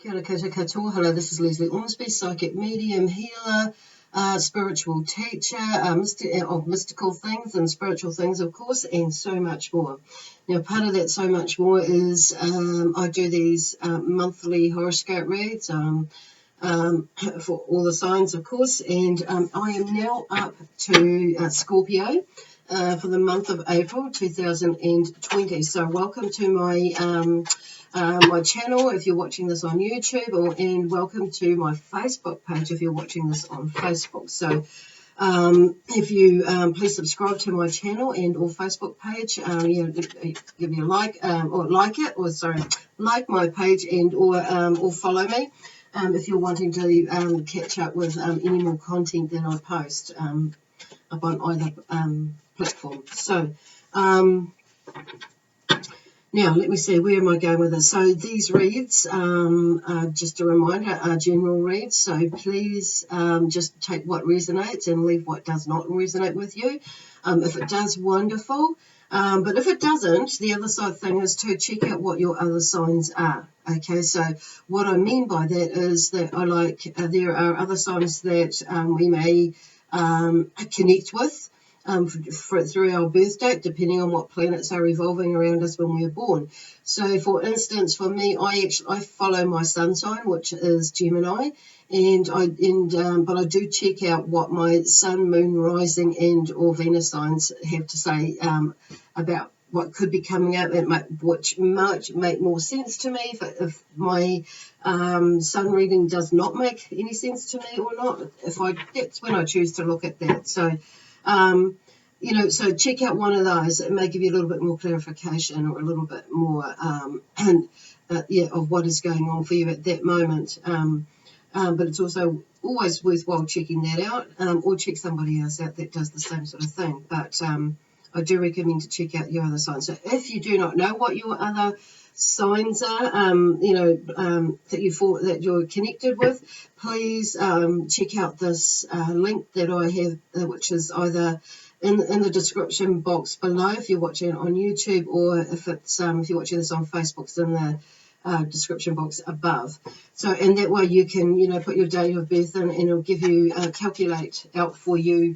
Kia ora koutou katoa. Hello, this is Lesley Ormsby, psychic medium, healer, spiritual teacher of mystical things and spiritual things, of course, and so much more. Now, part of that so much more is I do these monthly horoscope reads for all the signs, of course, and I am now up to Scorpio. For the month of April 2020. So welcome to my channel if you're watching this on YouTube, and welcome to my Facebook page if you're watching this on Facebook. So if you please subscribe to my channel and or Facebook page, give me a like or like my page and or follow me if you're wanting to catch up with any more content that I post up on either platform. So now let me see, where am I going with this? So these reads, just a reminder, are general reads. So please just take what resonates and leave what does not resonate with you. If it does, wonderful. But if it doesn't, the other side thing is to check out what your other signs are. Okay, so what I mean by that is that there are other signs that we may connect with through our birth date, depending on what planets are revolving around us when we're born. So, for instance, for me, I follow my sun sign, which is Gemini, but I do check out what my sun, moon, rising, and or Venus signs have to say about what could be coming up, which might make more sense to me if my sun reading does not make any sense to me or not. That's when I choose to look at that. So. So check out one of those. It may give you a little bit more clarification or a little bit more of what is going on for you at that moment. But it's also always worthwhile checking that out, or check somebody else out that does the same sort of thing. But I do recommend to check out your other signs. So if you do not know what your other signs are, that you're connected with, please check out this link that I have, which is either in the description box below if you're watching it on YouTube, or if you're watching this on Facebook, it's in the description box above. So, and that way you can put your date of birth in, and it'll give you calculate out for you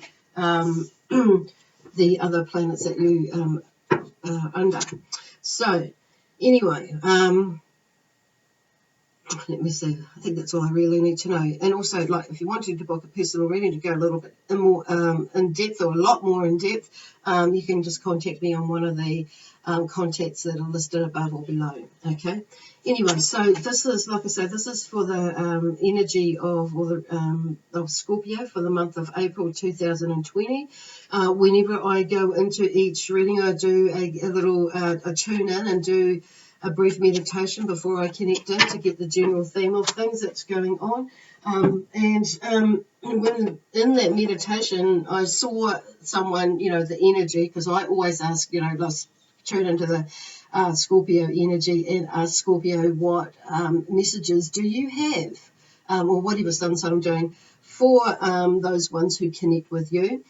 the other planets that you are under. So anyway, let me see. I think that's all I really need to know. And also, if you wanted to book a personal reading to go a little bit more in depth, or a lot more in depth, you can just contact me on one of the contacts that are listed above or below. Okay. Anyway, so this is, like I say, this is for the energy of Scorpio for the month of April 2020. Whenever I go into each reading, I do a little tune in and do a brief meditation before I connect in to get the general theme of things that's going on. When in that meditation, I saw someone, the energy, because I always ask, let's tune into the Scorpio energy and ask Scorpio what messages do you have, or whatever sometimes I'm doing for those ones who connect with you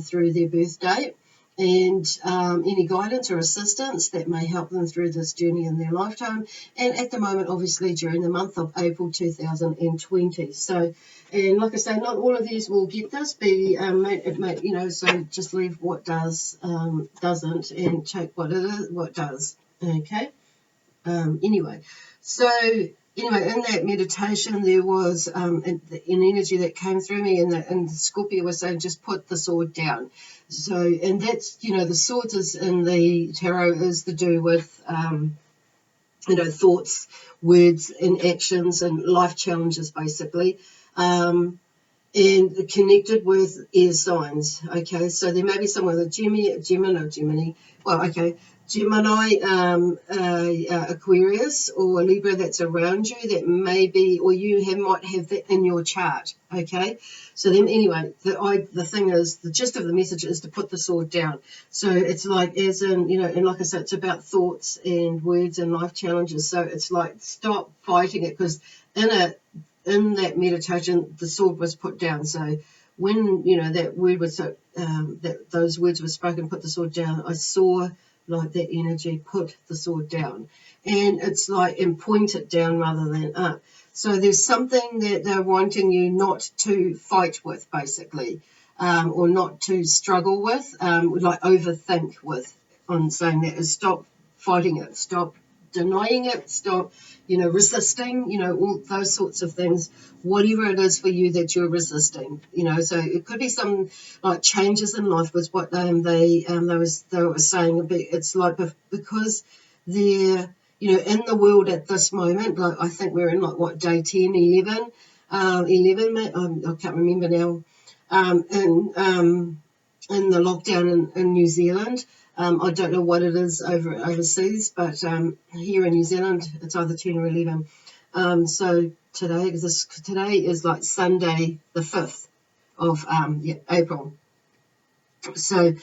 through their birth date. And any guidance or assistance that may help them through this journey in their lifetime. And at the moment, obviously, during the month of April 2020. So, and like I say, not all of these will get this. So just leave what does, doesn't, and take what it is, what does. Okay. Anyway, in that meditation, there was an energy that came through me, and the Scorpio was saying, just put the sword down. So, and that's, the swords is in the tarot is to do with, thoughts, words, and actions, and life challenges, basically. And connected with air signs. Okay, so there may be someone with Gemini, Aquarius or Libra that's around you that may be, or might have that in your chart. Okay, so then anyway, the thing is, the gist of the message is to put the sword down. So it's like, as in, and like I said, it's about thoughts and words and life challenges. So it's like, stop fighting it, because in that meditation, the sword was put down. So when that word was that those words were spoken, put the sword down, I saw like that energy, put the sword down. And it's like, and point it down rather than up. So there's something that they're wanting you not to fight with, basically, or not to struggle with, like overthink with, on saying that, is stop fighting it, stop denying it, stop, resisting, all those sorts of things, whatever it is for you that you're resisting, so it could be some like changes in life was what they were saying a bit. It's like because they're, in the world at this moment, like I think we're in like what, day 10, 11, 11, I can't remember now, in the lockdown in New Zealand. I don't know what it is overseas, but here in New Zealand, it's either 10 or 11. So today is like Sunday, the 5th of April. So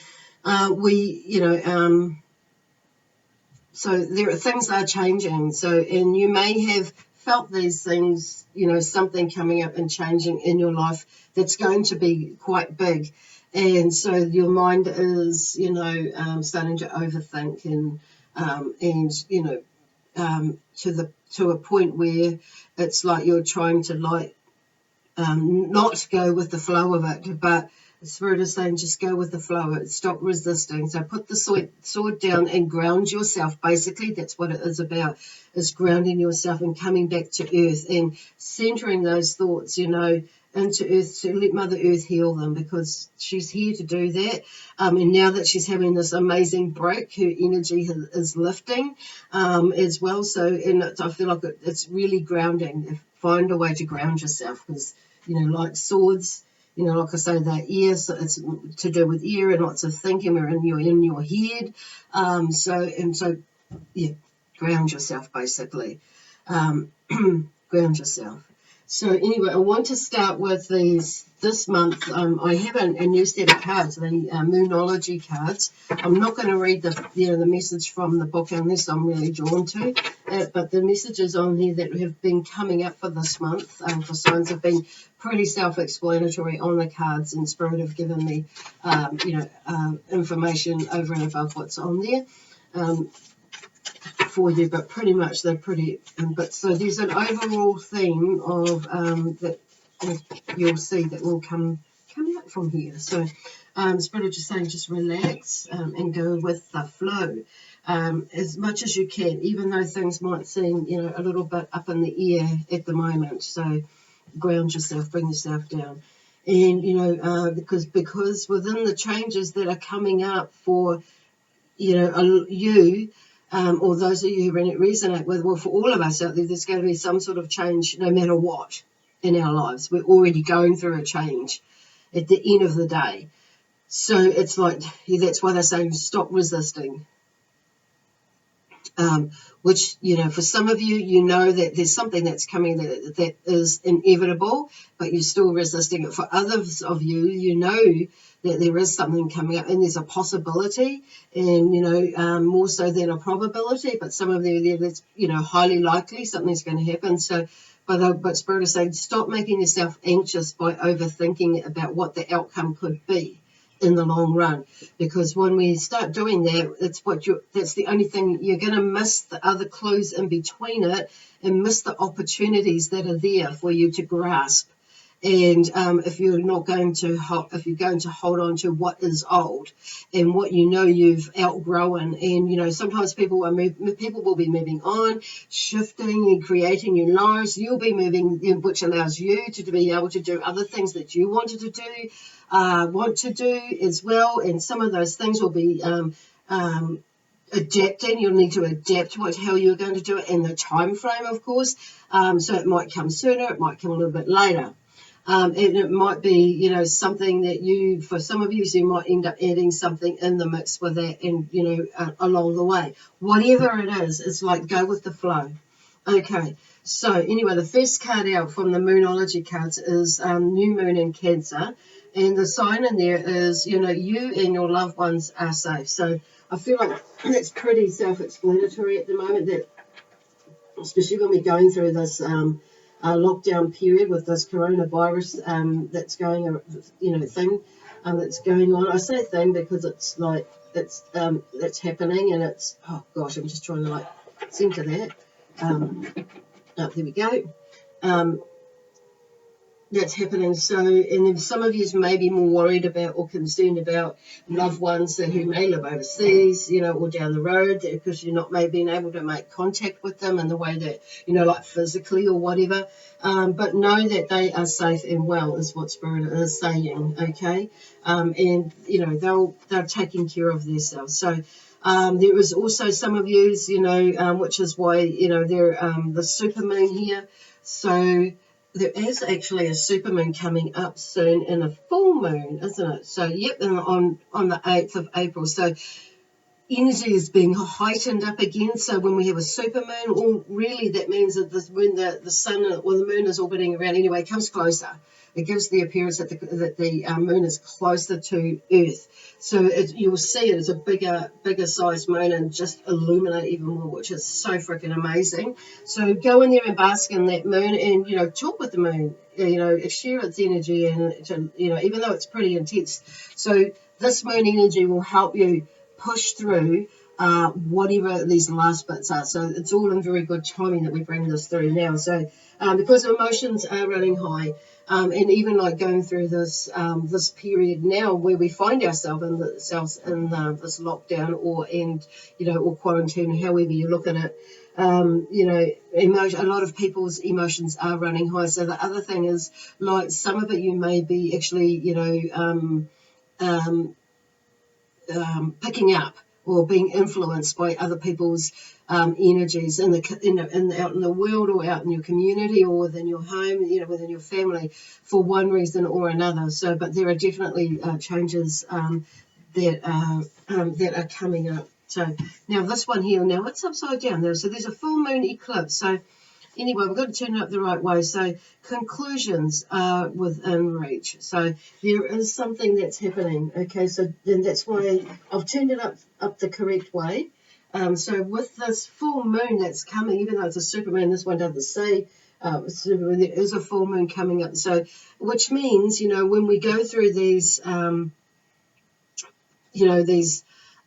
so there are things that are changing. So, and you may have felt these things, something coming up and changing in your life that's going to be quite big. And so your mind is, starting to overthink to a point where it's like you're trying to not go with the flow of it, but the Spirit is saying just go with the flow. Stop resisting. So put the sword down and ground yourself. Basically, that's what it is about, is grounding yourself and coming back to earth and centering those thoughts, into earth, to let Mother Earth heal them, because she's here to do that. And now that she's having this amazing break, her energy is lifting as well. So, and I feel like it's really grounding. Find a way to ground yourself, because, like swords, like I say, that ear, so it's to do with ear and lots of thinking. We're in your head. So, ground yourself, basically. Ground yourself. So anyway, I want to start with this month. I have a new set of cards, the Moonology cards. I'm not going to read the message from the book unless I'm really drawn to it, but the messages on here that have been coming up for this month for signs have been pretty self-explanatory on the cards, and Spirit have given me, information over and above what's on there. For you, but pretty much they're pretty. But so there's an overall theme of that you'll see that will come out from here. So Spirit of just saying, just relax and go with the flow as much as you can, even though things might seem a little bit up in the air at the moment. So ground yourself, bring yourself down, and because within the changes that are coming up for you. Or those of you who resonate with, well, for all of us out there, there's going to be some sort of change no matter what in our lives. We're already going through a change at the end of the day. So it's like, that's why they're saying stop resisting. Which, for some of you, that there's something that's coming that is inevitable, but you're still resisting it. For others of you, that there is something coming up and there's a possibility, and, more so than a probability, but some of you there that's, highly likely something's going to happen. So, but Spirit is saying stop making yourself anxious by overthinking about what the outcome could be in the long run, because when we start doing that, that's the only thing you're going to miss, the other clues in between it, and miss the opportunities that are there for you to grasp. And if you're going to hold on to what is old and what you've outgrown, and sometimes people will be moving on, shifting and creating new lives. You'll be moving, which allows you to be able to do other things that you want to do as well. And some of those things will be adapting. You'll need to adapt how you're going to do it in the time frame, of course. So it might come sooner, it might come a little bit later. And it might be, something that for some of you might end up adding something in the mix with that, and, along the way. Whatever it is, it's like go with the flow. Okay, so anyway, the first card out from the Moonology cards is New Moon in Cancer. And the sign in there is, you and your loved ones are safe. So I feel like that's pretty self-explanatory at the moment, that especially when we're going through this lockdown period with this coronavirus that's going, thing. that's going on. I say thing because it's like it's happening, and it's, oh gosh, I'm just trying to like center that. There we go. That's happening. So, and then some of you may be more worried about or concerned about loved ones who may live overseas, or down the road, because you're not maybe being able to make contact with them in the way that, like physically or whatever. But know that they are safe and well is what Spirit is saying, okay? And, they're taking care of themselves. So, there is also some of you, which is why, they're the supermoon here. So, there is actually a supermoon coming up soon and a full moon, isn't it? So, yep, and on the 8th of April. So, energy is being heightened up again. So, when we have a supermoon, or really that means that when the sun or the moon is orbiting around anyway, it comes closer. It gives the appearance that the moon is closer to Earth. So you'll see it as a bigger sized moon and just illuminate even more, which is so freaking amazing. So go in there and bask in that moon, and talk with the moon. Share its energy, and even though it's pretty intense. So this moon energy will help you push through whatever these last bits are. So it's all in very good timing that we bring this through now. So because emotions are running high, and even like going through this period now where we find ourselves in this lockdown or quarantine, however you look at it. A lot of people's emotions are running high. So the other thing is, like, some of it you may be actually, picking up or being influenced by other people's energies out in the world, or out in your community, or within your home, within your family, for one reason or another. So, but there are definitely changes that are coming up. So now this one here, now it's upside down there. So there's a full moon eclipse. So anyway, we've got to turn it up the right way. So conclusions are within reach. So there is something that's happening. Okay, so then that's why I've turned it up the correct way. So with this full moon that's coming, even though it's a supermoon, this one doesn't say supermoon, there is a full moon coming up. So, which means, when we go through these,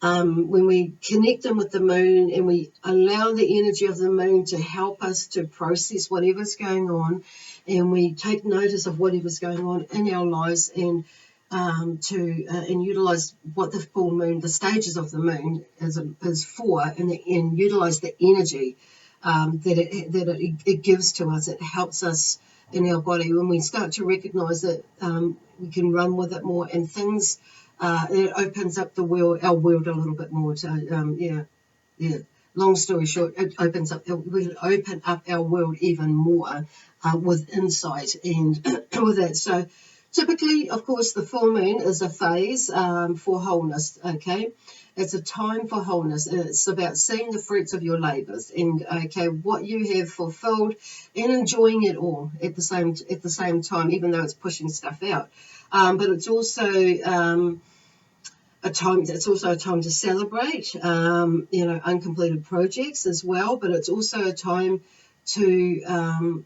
when we connect them with the moon and we allow the energy of the moon to help us to process whatever's going on, and we take notice of whatever's going on in our lives, and utilize what the full moon, the stages of the moon is for, and utilize the energy that it gives to us. It helps us in our body when we start to recognize that we can run with it more, and things. It opens up our world a little bit more. So, Long story short, we open up our world even more with insight and with that. So, typically, of course, the full moon is a phase for wholeness. Okay, it's a time for wholeness, and it's about seeing the fruits of your labours, and what you have fulfilled, and enjoying it all at the same time, even though it's pushing stuff out. But it's also it's also a time to celebrate, uncompleted projects as well. But it's also a time to,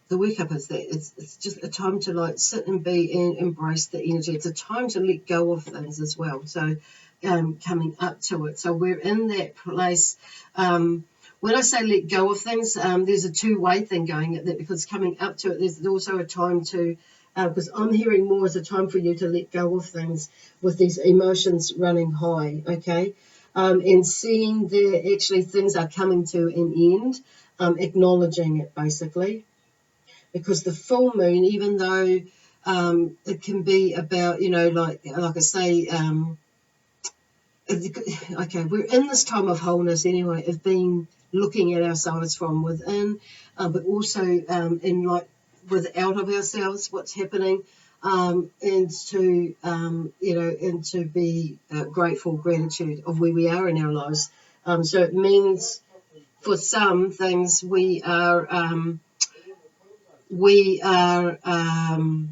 the wake up is that it's just a time to like sit and be and embrace the energy. It's a time to let go of things as well. So, coming up to it. So we're in that place. When I say let go of things, there's a two-way thing going at that, because coming up to it, there's also a time to, because I'm hearing more as a time for you to let go of things with these emotions running high, okay? And seeing that actually things are coming to an end, acknowledging it basically. Because the full moon, even though it can be about, like I say, we're in this time of wholeness anyway, of being looking at ourselves from within, but also without of ourselves, what's happening, and to be gratitude of where we are in our lives. So it means for some things we are we are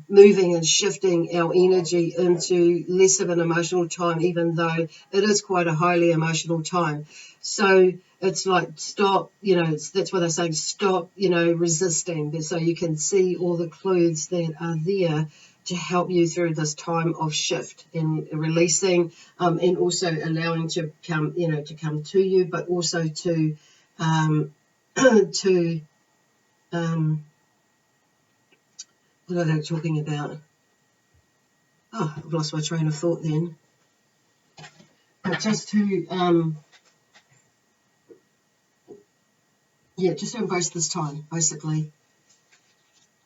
moving and shifting our energy into less of an emotional time, even though it is quite a highly emotional time. So it's like stop, that's what they're saying, stop, resisting. So you can see all the clues that are there to help you through this time of shift and releasing, and also allowing to come, to come to you, but also to to what are they talking about? Oh, I've lost my train of thought then. But just to, just to embrace this time, basically.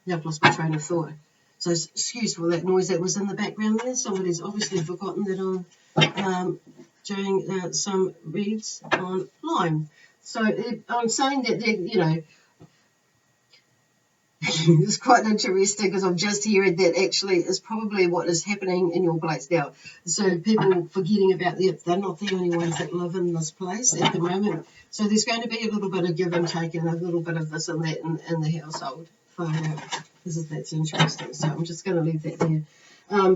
Yeah, I've lost my train of thought. So excuse for that noise that was in the background there. Somebody's obviously forgotten that I'm doing some reads online. So I'm saying that, it's quite interesting because I'm just hearing that actually is probably what is happening in your place now. So people forgetting about they're not the only ones that live in this place at the moment. So there's going to be a little bit of give and take and a little bit of this and that in the household. That's interesting. So I'm just going to leave that there.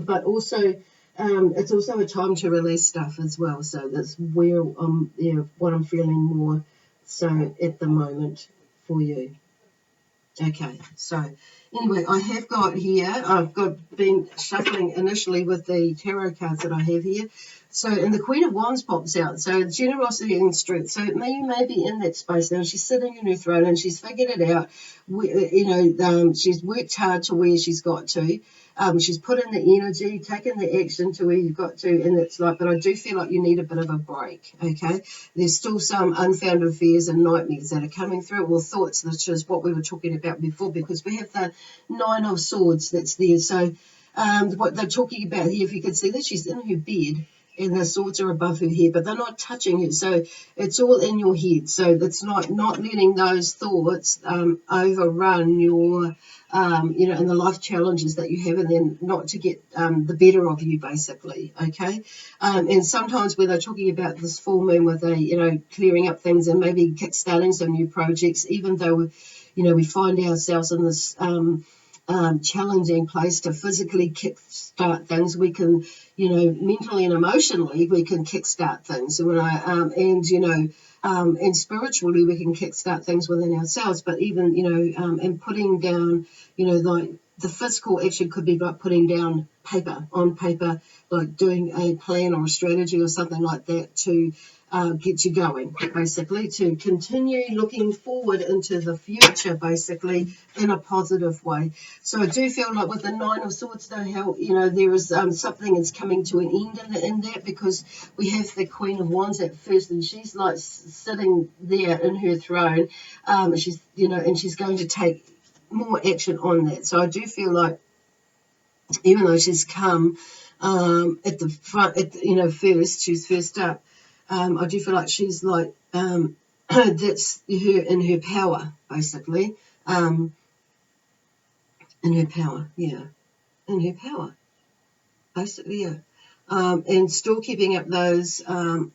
But also, it's also a time to release stuff as well. So that's where what I'm feeling more so at the moment for you. Okay, so anyway, I have got here, been shuffling initially with the tarot cards that I have here. So, and the Queen of Wands pops out. So, generosity and strength. So, you may be in that space now. She's sitting in her throne and she's figured it out. She's worked hard to where she's got to. She's put in the energy, taken the action to where you've got to, and it's like, but I do feel like you need a bit of a break, okay? There's still some unfounded fears and nightmares that are coming through, or thoughts, which is what we were talking about before, because we have the Nine of Swords that's there. So what they're talking about here, if you can see that she's in her bed, and the swords are above her head, but they're not touching her. So it's all in your head. So it's not letting those thoughts overrun your, and the life challenges that you have, and then not to get the better of you, basically, okay? And sometimes when they're talking about this full moon with clearing up things and maybe kickstarting some new projects, even though, we find ourselves in this challenging place to physically kickstart things, we can, mentally and emotionally, we can kickstart things. And spiritually, we can kickstart things within ourselves. But even, and putting down, like the physical action could be like putting down on paper, like doing a plan or a strategy or something like that to get you going, basically, to continue looking forward into the future, basically, in a positive way. So I do feel like with the Nine of Swords, though, how, there is something that's coming to an end in that, because we have the Queen of Wands at first, and she's like sitting there in her throne. She's, and she's going to take more action on that. So I do feel like, even though she's come at the front, first, she's first up, I do feel like she's like, that's her in her power, basically. In her power, basically, yeah. And still keeping up those, that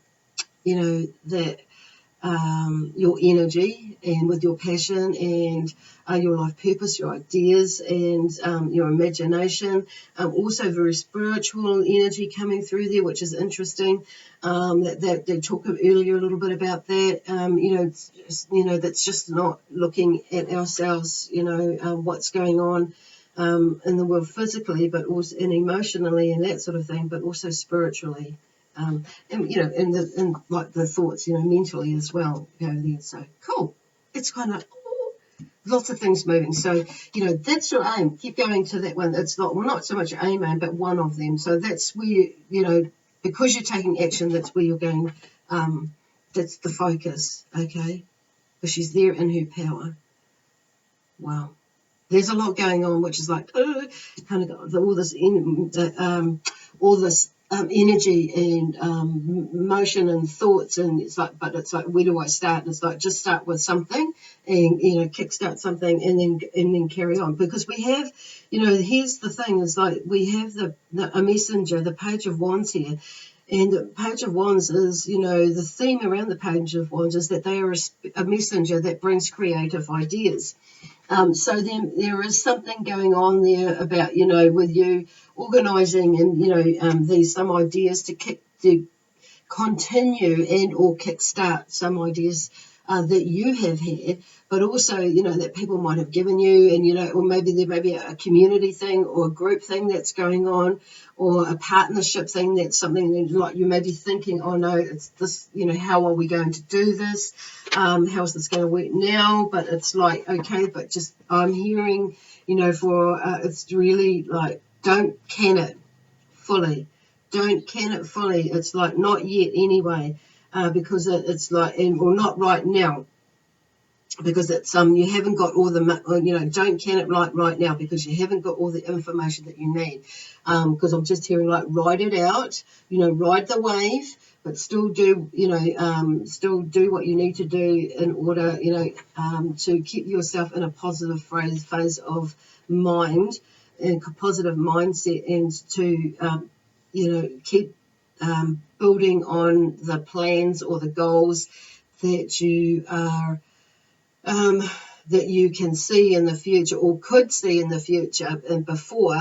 your energy and with your passion and your life purpose, your ideas and your imagination. Also very spiritual energy coming through there, which is interesting. That they talked earlier a little bit about that. That's just not looking at ourselves, what's going on in the world physically, but also and emotionally and that sort of thing, but also spiritually. And like the thoughts, mentally as well, go there. So cool. It's kind of lots of things moving. So, that's your aim. Keep going to that one. It's not so much aim, but one of them. So that's where, because you're taking action, that's where you're going. That's the focus, okay? Because she's there in her power. Wow. There's a lot going on, which is like, kind of got all this energy and motion and thoughts, and it's like, where do I start? And it's like, just start with something and kickstart something and then carry on, because we have, here's the thing, is like we have a messenger, the Page of Wands here. And the Page of Wands is, the theme around the Page of Wands is that they are a messenger that brings creative ideas. So then there is something going on there about, you know, with you organising and, you know, these some ideas to continue and or kickstart some ideas that you have had, but also, you know, that people might have given you, and, you know, or maybe there may be a community thing or a group thing that's going on, or a partnership thing that's something that, like, you may be thinking, oh no, it's this, you know, how are we going to do this? How's this going to work now? But it's like, okay, but just I'm hearing, you know, for it's really like, don't can it fully. Don't can it fully. It's like not yet anyway, because it's like, or not right now, because it's you haven't got all the, you know, don't can it right now because you haven't got all the information that you need. Because I'm just hearing like ride it out, you know, ride the wave, but still do, you know, still do what you need to do in order, you know, to keep yourself in a positive phase of mind and positive mindset, and to you know, keep building on the plans or the goals that you are that you can see in the future or could see in the future and before,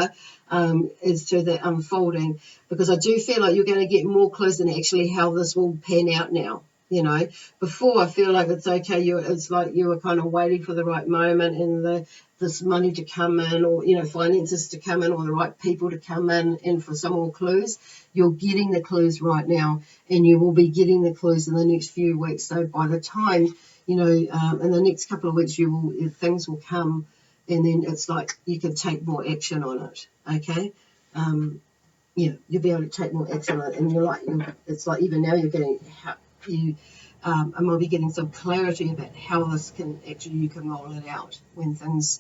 as to the unfolding, because I do feel like you're going to get more clues in actually how this will pan out now. You know, before I feel like it's okay. It's like you were kind of waiting for the right moment and this money to come in, or, you know, finances to come in, or the right people to come in, and for some more clues. You're getting the clues right now, and you will be getting the clues in the next few weeks. So by the time, you know, in the next couple of weeks, things will come, and then it's like you can take more action on it. Okay. Yeah, you'll be able to take more action on it, and it's like even now you're getting I might be getting some clarity about how this can actually, you can roll it out when things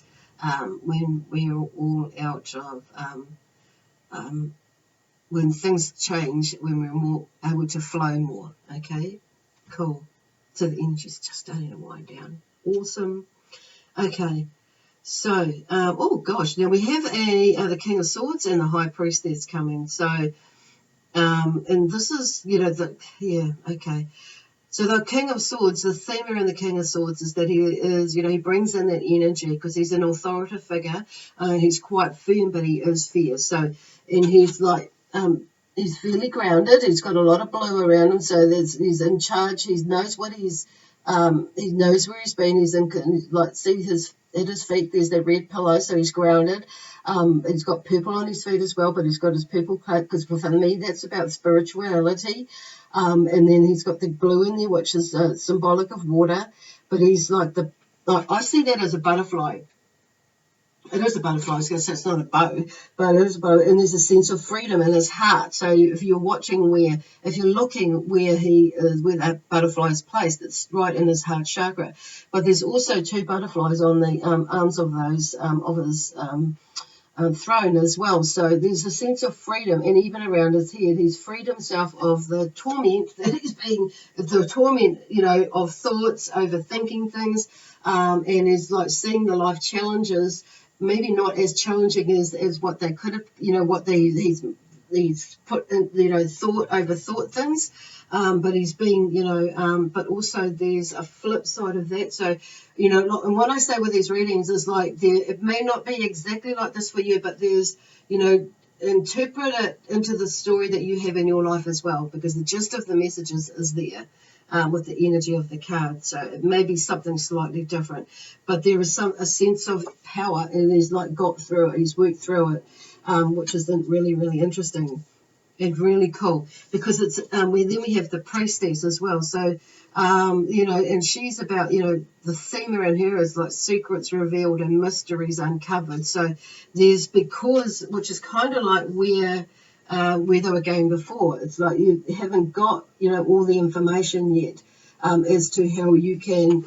when we're all out of when things change, when we're more able to flow more. Okay, cool. So the energy's just starting to wind down. Awesome. Okay. So, oh gosh, now we have the King of Swords and the High Priestess coming. So, and this is, you know, okay. So the King of Swords, the theme around the King of Swords is that he is, you know, he brings in that energy because he's an authoritative figure. He's quite firm, but he is fierce. So, and he's like, he's fairly grounded. He's got a lot of blue around him, so he's in charge. He knows what he knows where he's been. He's in, like, see at his feet, there's that red pillow, so he's grounded. He's got purple on his feet as well, but he's got his purple coat, because for me that's about spirituality. And then he's got the blue in there, which is symbolic of water. But he's like I see that as a butterfly. It is a butterfly. I was going to say it's not a bow, but it is a bow. And there's a sense of freedom in his heart. So if you're looking where he is, where that butterfly is placed, it's right in his heart chakra. But there's also two butterflies on the arms of those of his throne as well. So there's a sense of freedom, and even around his head, he's freed himself of the torment that he's been, the torment, you know, of thoughts, overthinking things, and is like seeing the life challenges, maybe not as challenging as what they could have, you know, what he's put in, you know, overthought things. But he's being, you know, but also there's a flip side of that. So, you know, and what I say with these readings is like, it may not be exactly like this for you, but there's, you know, interpret it into the story that you have in your life as well, because the gist of the messages is there with the energy of the card. So it may be something slightly different, but there is a sense of power, and he's like got through it, he's worked through it, which is really, really interesting. And really cool, because it's then we have the priestess as well. So you know, and she's about, you know, the theme around her is like secrets revealed and mysteries uncovered. So there's, because, which is kind of like where they were going before. It's like you haven't got, you know, all the information yet as to how you can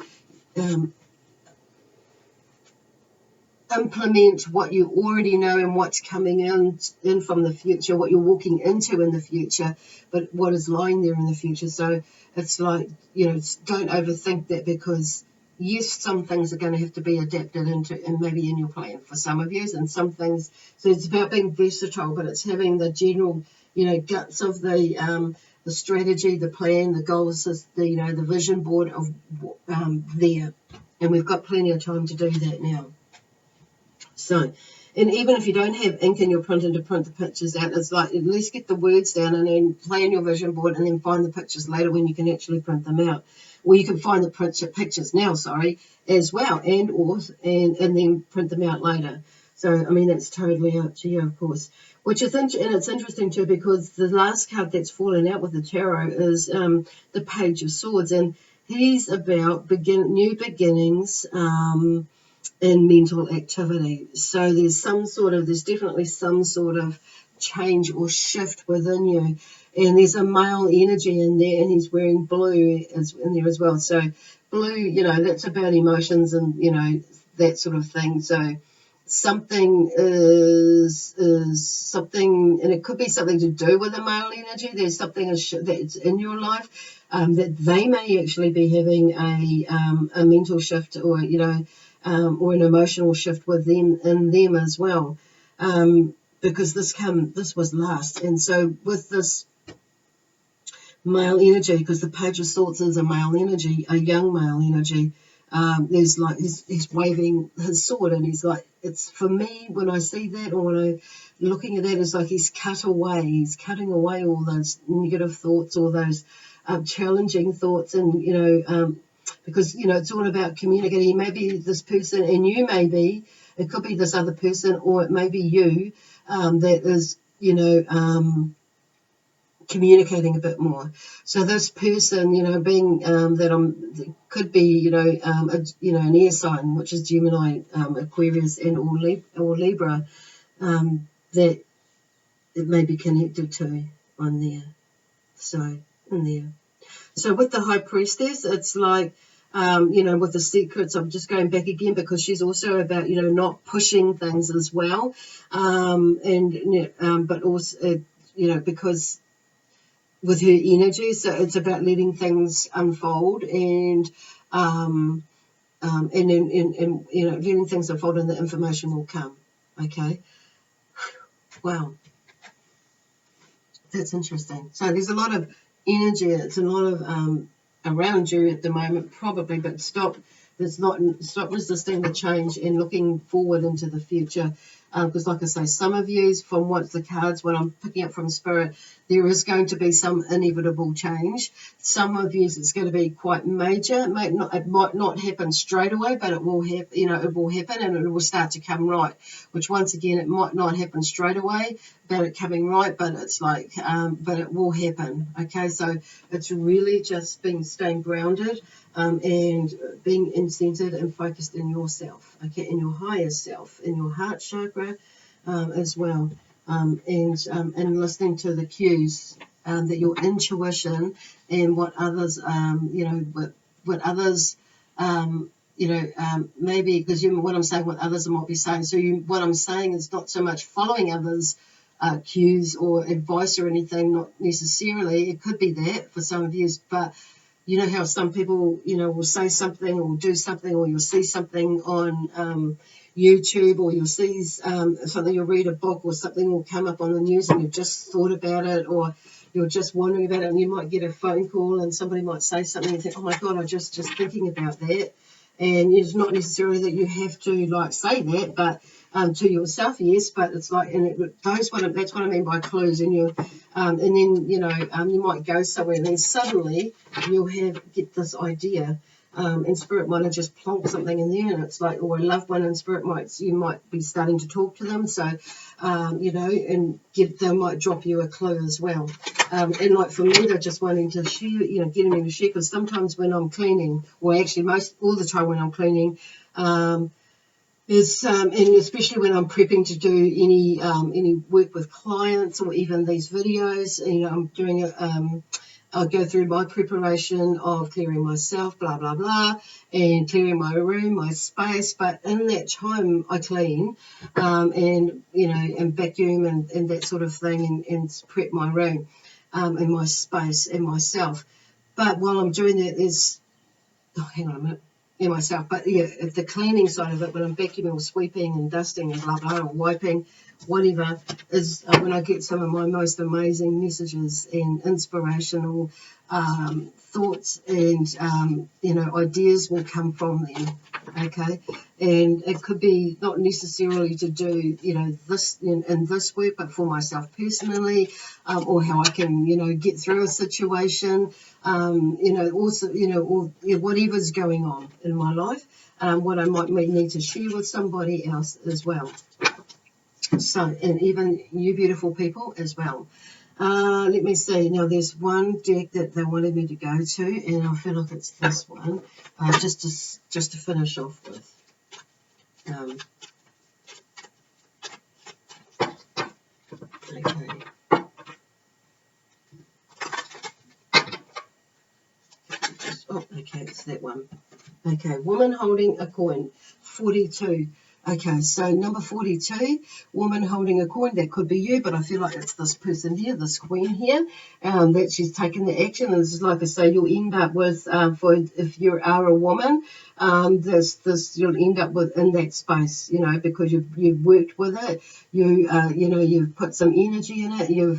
implement what you already know and what's coming in from the future, what you're walking into in the future, but what is lying there in the future. So it's like, you know, don't overthink that, because yes, some things are going to have to be adapted into, and maybe in your plan for some of you, and some things. So it's about being versatile, but it's having the general, you know, guts of the strategy, the plan, the goals, the, you know, the vision board of there. And we've got plenty of time to do that now. So, and even if you don't have ink in your printer to print the pictures out, it's like at least get the words down and then plan your vision board and then find the pictures later when you can actually print them out. Or you can find the pictures now, as well, and then print them out later. So, I mean, that's totally up to you, of course. And it's interesting too, because the last card that's fallen out with the tarot is the Page of Swords, and he's about new beginnings, in mental activity. So there's definitely some sort of change or shift within you. And there's a male energy in there, and he's wearing blue in there as well. So blue, that's about emotions and, that sort of thing. So something is something, and it could be something to do with the male energy. There's something that's in your life that they may actually be having a mental shift, or or an emotional shift with them in them as well, because this was last. And so with this male energy, because the Page of Swords is a male energy, a young male energy, there's like he's waving his sword, and he's like, it's, for me, when I see that, or when I'm looking at that, it's like he's cutting away all those negative thoughts, all those challenging thoughts, and because it's all about communicating. Maybe this person, and it could be this other person, or it may be you, that is communicating a bit more. So this person, being could be an air sign, which is Gemini, Aquarius, and or Libra, that it may be connected to on there. So in there. So with the High Priestess, it's like, with the secrets, I'm just going back again, because she's also about, not pushing things as well. But also, because with her energy, so it's about letting things unfold, and letting things unfold, and the information will come. Okay. Wow. That's interesting. So there's a lot of energy. It's a lot of around you at the moment, probably, but stop resisting the change and looking forward into the future. Because like I say, some of you, from what the cards, when I'm picking up from Spirit, there is going to be some inevitable change. Some of you, it's going to be quite major. It might not happen straight away, but it will happen. It will happen, and it will start to come right. Which, once again, it might not happen straight away, about it coming right, but it's like, but it will happen. Okay, so it's really just staying grounded, and being centered and focused in yourself. Okay, in your higher self, in your heart chakra, as well. And listening to the cues, that your intuition, and what others, what others, maybe, because what I'm saying, what others might be saying. So what I'm saying is not so much following others' cues or advice or anything, not necessarily. It could be that for some of you, but you know how some people, will say something or do something, or you'll see something on YouTube, or you'll see something, you'll read a book, or something will come up on the news, and you've just thought about it, or you're just wondering about it, and you might get a phone call, and somebody might say something, and you think, oh my God, I'm just thinking about that. And it's not necessarily that you have to say that, but to yourself, yes. But it's like, and that's what I mean by clues. And and then you might go somewhere, and then suddenly you'll get this idea, and Spirit might have just plonked something in there, and it's like, or a loved one in Spirit you might be starting to talk to them, so and they might drop you a clue as well. And like for me, they're just wanting to share, getting me to share, because sometimes when I'm cleaning, or actually all the time when I'm cleaning, and especially when I'm prepping to do any work with clients, or even these videos, I'm doing I'll go through my preparation of clearing myself, blah, blah, blah, and clearing my room, my space. But in that time, I clean, and vacuum and that sort of thing, and prep my room, and my space and myself. But while I'm doing that, hang on a minute. Yeah, myself. But yeah, the cleaning side of it, when I'm vacuuming or sweeping and dusting and blah, blah, or wiping, whatever, is when I get some of my most amazing messages and inspirational thoughts and ideas will come from them. Okay, and it could be not necessarily to do this in this work, but for myself personally, or how I can get through a situation, also or whatever's going on in my life, what I might need to share with somebody else as well. So, and even you beautiful people as well. Let me see. Now, there's one deck that they wanted me to go to, and I feel like it's this one, just to finish off with. Okay. Okay, it's that one. Okay, woman holding a coin, 42. Okay, so number 42, woman holding a coin. That could be you, but I feel like it's this person here, this queen here, that she's taken the action. And this is like I say, you'll end up with, if you are a woman, you'll end up with in that space, because you've worked with it, you've put some energy in it, you're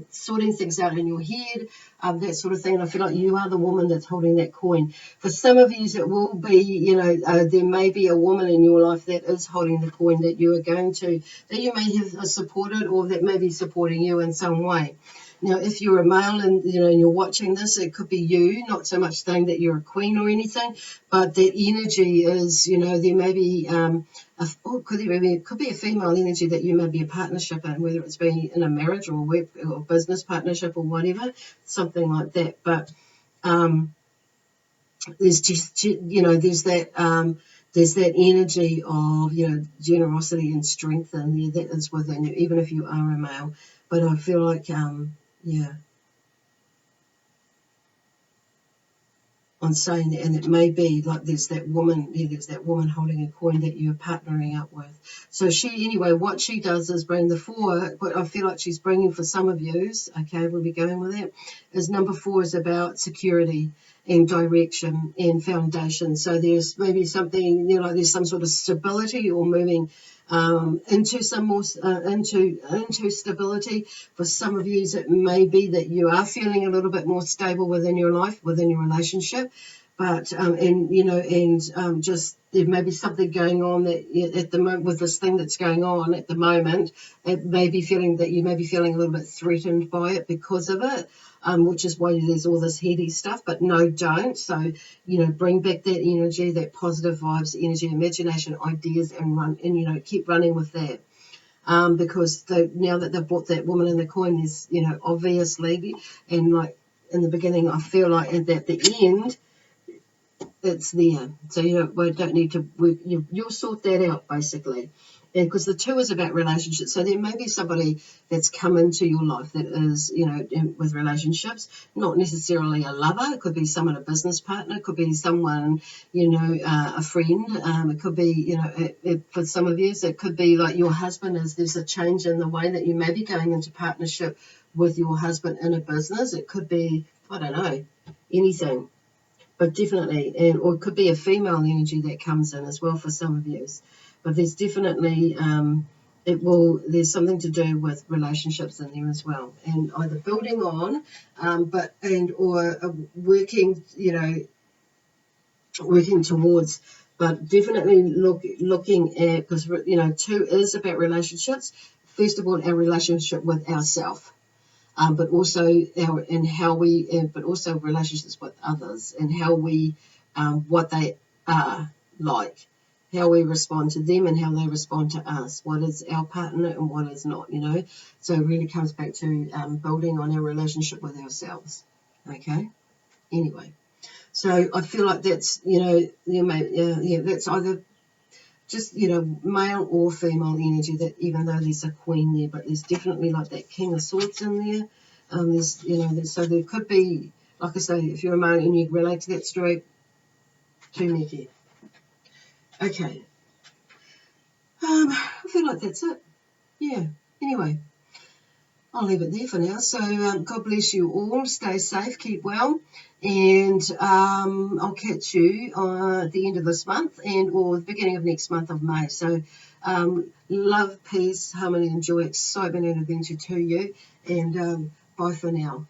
sorting things out in your head, that sort of thing. And I feel like you are the woman that's holding that coin. For some of you, it will be, there may be a woman in your life that is holding the coin that you are that you may have supported, or that may be supporting you in some way. Now, if you're a male and you're watching this, it could be you, not so much saying that you're a queen or anything, but that energy is, there may be, it could be a female energy that you may be a partnership in, whether it's been in a marriage or a work or business partnership or whatever, something like that. But there's just, there's that energy of, generosity and strength in there that is within you, even if you are a male. But I feel like, on saying that, and it may be like there's that woman holding a coin that you're partnering up with. So what she does is bring the 4, what I feel like she's bringing for some of yous, okay, we'll be going with that, is number 4 is about security and direction and foundation. So there's maybe something, there's some sort of stability or moving into some more into stability. For some of you, it may be that you are feeling a little bit more stable within your life, within your relationship, but just there may be something going on that at the moment with this thing that's going on at the moment, it may be feeling that you may be feeling a little bit threatened by it because of it. Which is why there's all this heady stuff, but no, don't. So, bring back that energy, that positive vibes, energy, imagination, ideas, and run, and, keep running with that. Because now that they've brought that woman in the coin, there's, obviously, and like in the beginning, I feel like at the end, it's there. So, we don't need to, you'll sort that out, basically. And because the 2 is about relationships, so there may be somebody that's come into your life that is, with relationships, not necessarily a lover. It could be someone, a business partner. It could be someone, a friend. It could be, for some of you, it could be like your husband. There's a change in the way that you may be going into partnership with your husband in a business. It could be, I don't know, anything. But definitely, or it could be a female energy that comes in as well for some of you. But there's definitely, there's something to do with relationships in there as well. And either building on, or working, working towards, but definitely looking at, because, 2 is about relationships. First of all, our relationship with ourselves. But also but also relationships with others and how we, what they are like, how we respond to them and how they respond to us, what is our partner and what is not, So it really comes back to building on our relationship with ourselves, okay? Anyway, so I feel like that's, that's either just, male or female energy, that even though there's a queen there, but there's definitely like that King of Swords in there. So there could be, like I say, if you're a male and you relate to that story, to Nikki. Okay. I feel like that's it. Yeah. Anyway, I'll leave it there for now. So God bless you all. Stay safe. Keep well. And I'll catch you at the end of this month or the beginning of next month of May. So love, peace, harmony, and joy, excitement and adventure to you. And bye for now.